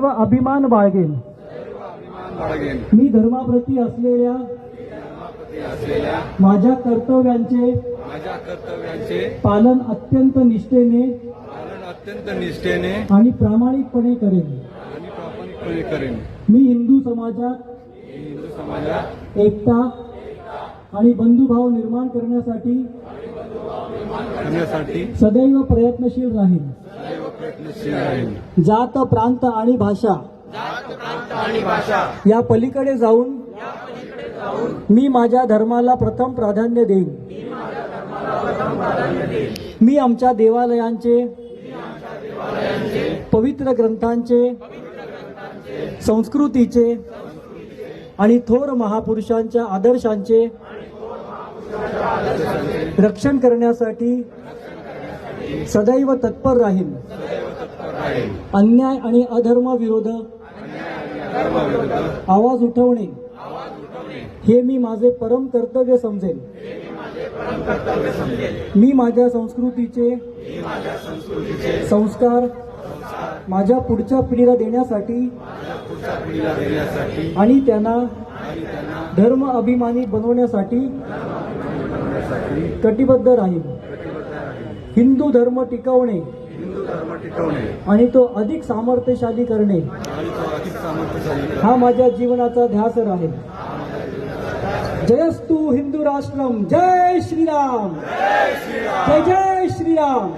सदैव अभिमान बाळगेन. मी धर्माप्रती असलेल्या माझ्या कर्तव्यांचे पालन अत्यंत निष्ठेने आणि प्रामाणिकपणे करेन. मी हिंदू समाजात एकता आणि बंधुभाव निर्माण करण्यासाठी सदैव प्रयत्नशील राहीन. जात प्रांत आणि भाषा या पलीकडे जाऊन मी माझ्या धर्माला प्रथम प्राधान्य देईन. मी आमच्या देवालयांचे, पवित्र ग्रंथांचे, संस्कृतीचे आणि थोर महापुरुषांच्या आदर्शांचे रक्षण करण्यासाठी सदैव तत्पर राहील. अन्याय आणि अधर्म विरोध आवाज उठवणे हे मी माझे परम कर्तव्य समजेन. मी माझ्या संस्कृतीचे संस्कार माझ्या पुढच्या पिढीला देण्यासाठी आणि त्यांना धर्म अभिमानी बनवण्यासाठी कटिबद्ध राहील. हिंदू धर्म टिकवणे आणि तो अधिक सामर्थ्यशाली करणे हा माझ्या जीवनाचा ध्यास राहील. जयस्तु हिंदू राष्ट्रम. जय श्रीराम. जय जय श्रीराम.